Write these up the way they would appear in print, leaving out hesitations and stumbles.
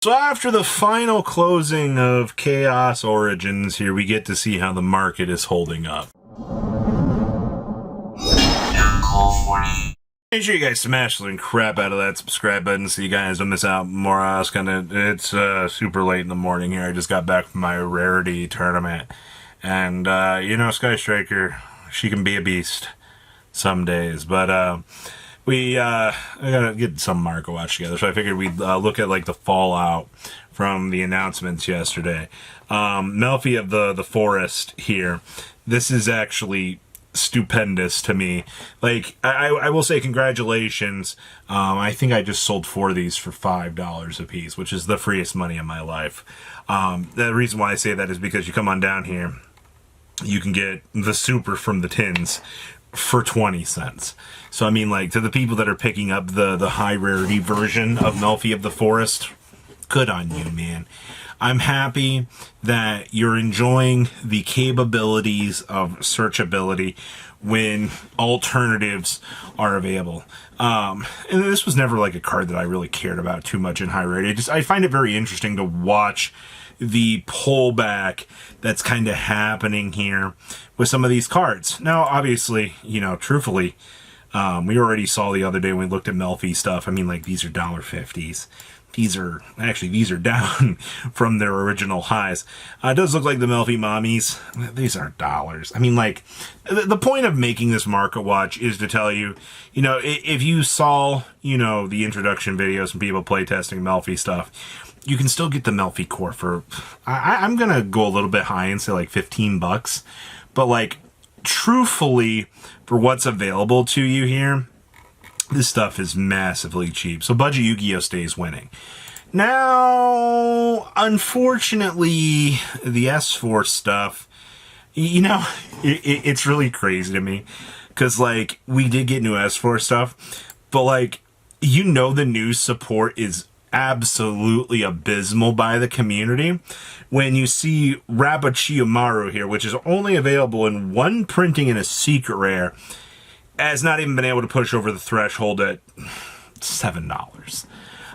So after the final closing of Chaos Origins here, we get to see how the market is holding up. Make sure you guys smash the crap out of that subscribe button so you guys don't miss out more. It's super late in the morning here. I just got back from my rarity tournament. And, Sky Striker, she can be a beast some days. But, I gotta get some Marco watch together, so I figured we'd look at like the fallout from the announcements yesterday. Melffy of the Forest here. This is actually stupendous to me. Like, I will say congratulations. I think I just sold 4 of these for $5 a piece, which is the freest money in my life. The reason why I say that is because you come on down here, you can get the super from the tins for 20 cents. So, I mean, like, to the people that are picking up the high rarity version of Melffy of the Forest, good on you, man. I'm happy that you're enjoying the capabilities of searchability when alternatives are available. And this was never like a card that I really cared about too much in high rarity. I find it very interesting to watch the pullback that's kind of happening here with some of these cards. Now, obviously, truthfully, we already saw the other day when we looked at Melffy stuff. I mean, like, these are $1.50s. These are down from their original highs. It does look like the Melffy mommies. These are dollars. I mean, like, the point of making this market watch is to tell you, if you saw, the introduction videos and people playtesting Melffy stuff, you can still get the Melffy core for, I'm going to go a little bit high and say like $15. But, like, truthfully, for what's available to you here, this stuff is massively cheap. So Budget Yu-Gi-Oh! Stays winning. Now, unfortunately, the S-Force stuff, it's really crazy to me. Because, like, we did get new S-Force stuff. But, like, the news support is absolutely abysmal by the community when you see Rabuchiyomaru here, which is only available in one printing in a secret rare, has not even been able to push over the threshold at $7.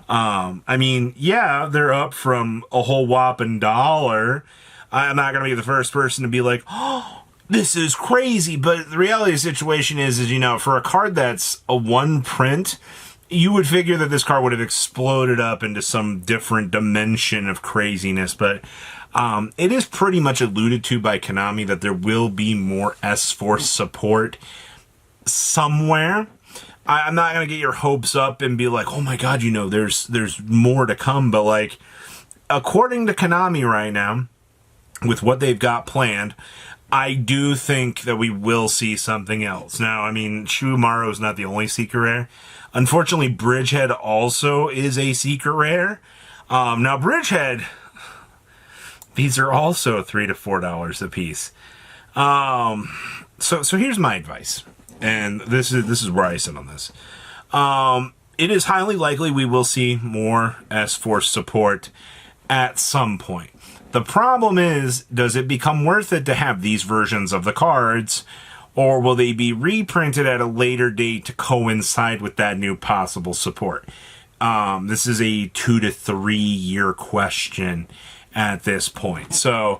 I mean, yeah, they're up from a whole whopping $1. I'm not going to be the first person to be like, oh, this is crazy. But the reality of the situation is, for a card that's a one print, you would figure that this card would have exploded up into some different dimension of craziness. But it is pretty much alluded to by Konami that there will be more S-Force support somewhere. I'm not going to get your hopes up and be like, oh my god, there's more to come. But, like, according to Konami right now, with what they've got planned, I do think that we will see something else. Now, I mean, Shuumaru is not the only secret rare. Unfortunately, Bridgehead also is a secret rare. Now, Bridgehead, these are also $3 to $4 a piece. So here's my advice, and this is where I sit on this. It is highly likely we will see more S-Force support at some point. The problem is, does it become worth it to have these versions of the cards, or will they be reprinted at a later date to coincide with that new possible support? This is a 2 to 3 year question at this point. So,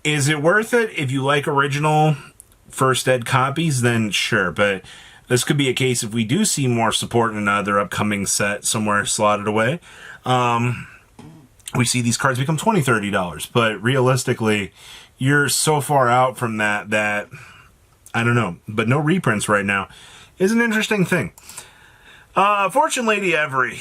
is it worth it? If you like original first ed copies, then sure. But this could be a case if we do see more support in another upcoming set somewhere slotted away. We see these cards become $20, $30. But realistically, you're so far out from that I don't know. But no reprints right now is an interesting thing. Fortune Lady every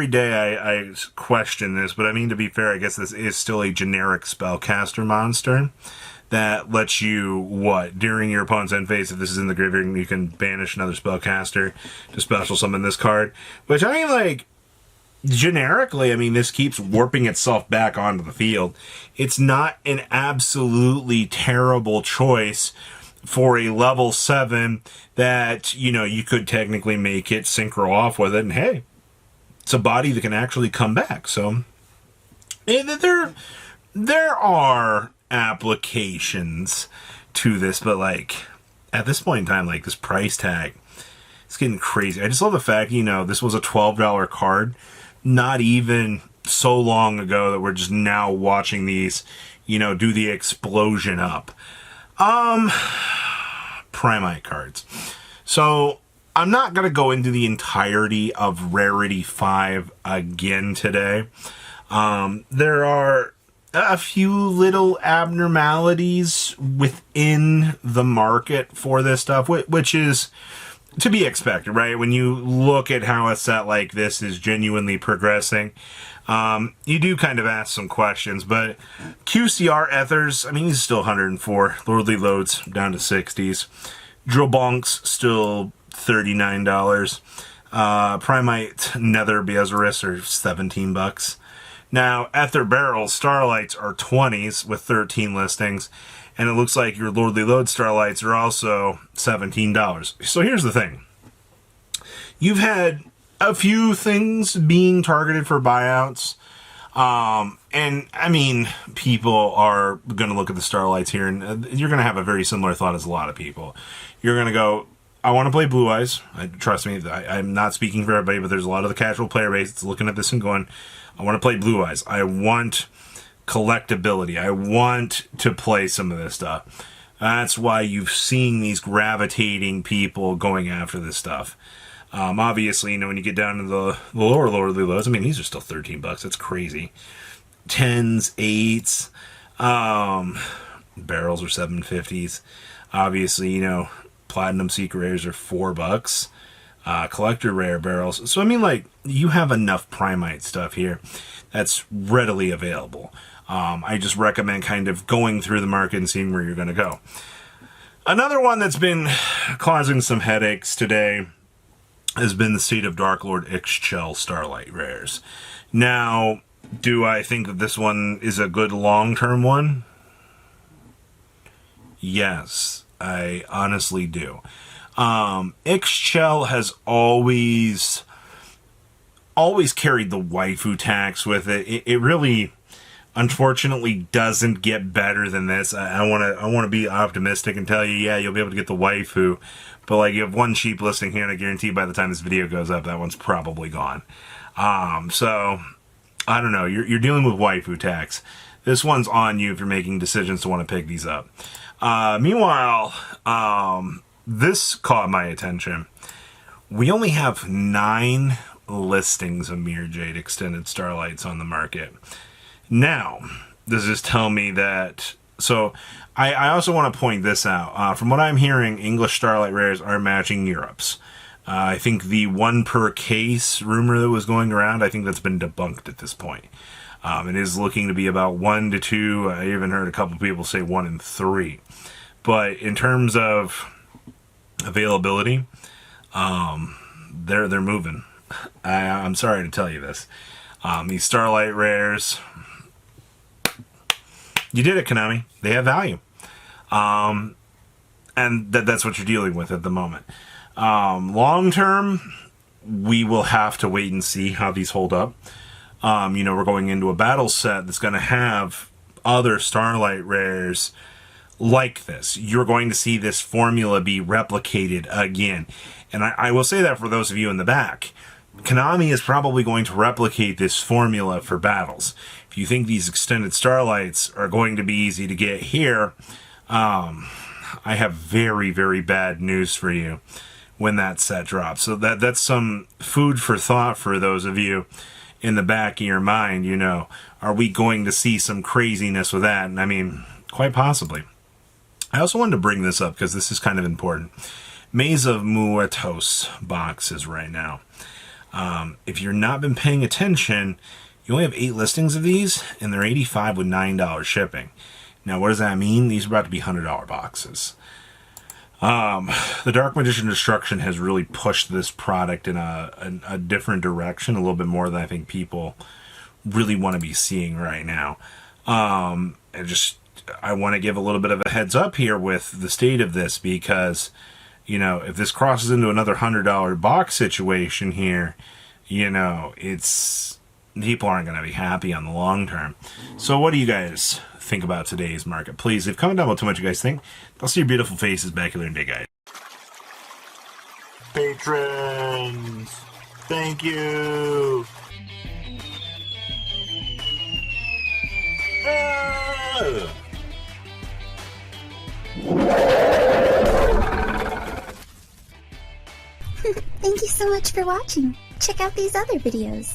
day I question this, but I mean, to be fair, I guess this is still a generic spellcaster monster that lets you, during your opponent's end phase, if this is in the graveyard, you can banish another spellcaster to special summon this card. Which, I mean, like, generically, I mean, this keeps warping itself back onto the field. It's not an absolutely terrible choice for a level 7 that, you could technically make it synchro off with it, and hey, it's a body that can actually come back. So, there are applications to this, but, like, at this point in time, like, this price tag, it's getting crazy. I just love the fact, this was a $12 card. not even so long ago that we're just now watching these, you know, do the explosion up. Primite cards. So I'm not going to go into the entirety of Rarity 5 again today. There are a few little abnormalities within the market for this stuff, which is to be expected, right? When you look at how a set like this is genuinely progressing, you do kind of ask some questions. But QCR Ethers, I mean, he's still 104. Lordly Loads down to 60s. Drill Bonks still $39. Primite Nether Bezoris are $17. Now, Ether Barrels Starlights are 20s with 13 listings. And it looks like your Lordly Load Starlights are also $17. So here's the thing. You've had a few things being targeted for buyouts. And, I mean, people are going to look at the Starlights here, and you're going to have a very similar thought as a lot of people. You're going to go, I want to play Blue Eyes. Trust me, I'm not speaking for everybody, but there's a lot of the casual player base that's looking at this and going, I want to play Blue Eyes. I want collectability. I want to play some of this stuff. That's why you've seen these gravitating people going after this stuff. Obviously, you know, when you get down to the lower lows, I mean, these are still $13. That's crazy. 10s, 8s, barrels are $7.50s. Obviously, you know, platinum secret rares are $4. Collector rare barrels. So, I mean, like, you have enough Primite stuff here that's readily available. I just recommend kind of going through the market and seeing where you're going to go. Another one that's been causing some headaches today has been the State of Dark Lord Ixchel Starlight rares. Now, do I think that this one is a good long-term one? Yes, I honestly do. Ixchel has always carried the waifu tax with it. It really, unfortunately, doesn't get better than this. I want to be optimistic and tell you, yeah, you'll be able to get the waifu, but like you have one cheap listing here, and I guarantee by the time this video goes up, that one's probably gone. So I don't know. You're dealing with waifu tax. This one's on you if you're making decisions to want to pick these up. Meanwhile, this caught my attention. We only have 9 listings of Mirror Jade Extended Starlights on the market. Now, does this tell me that... So, I also want to point this out. From what I'm hearing, English Starlight rares are matching Europe's. I think the 1 per case rumor that was going around, I think that's been debunked at this point. It is looking to be about 1 to 2. I even heard a couple people say 1 and 3. But in terms of availability, they're moving. I'm sorry to tell you this. These Starlight rares, you did it, Konami. They have value. And that's what you're dealing with at the moment. Long term, we will have to wait and see how these hold up. You know, we're going into a battle set that's going to have other Starlight rares like this. You're going to see this formula be replicated again. And I will say that for those of you in the back. Konami is probably going to replicate this formula for battles. If you think these extended Starlights are going to be easy to get here, I have very, very bad news for you when that set drops. So that's some food for thought for those of you in the back of your mind. You know, are we going to see some craziness with that? And I mean, quite possibly. I also wanted to bring this up because this is kind of important. Maze of Muertos boxes right now. If you've not been paying attention, you only have 8 listings of these, and they're $85 with $9 shipping. Now, what does that mean? These are about to be $100 boxes. The Dark Magician Destruction has really pushed this product in a different direction, a little bit more than I think people really want to be seeing right now. I want to give a little bit of a heads up here with the state of this because, you know, if this crosses into another $100 box situation here, you know, people aren't going to be happy on the long term. So what do you guys think about today's market? Please, leave a comment down below to what you guys think. I'll see your beautiful faces back here in day, guys. Patrons, thank you. Thank you so much for watching. Check out these other videos.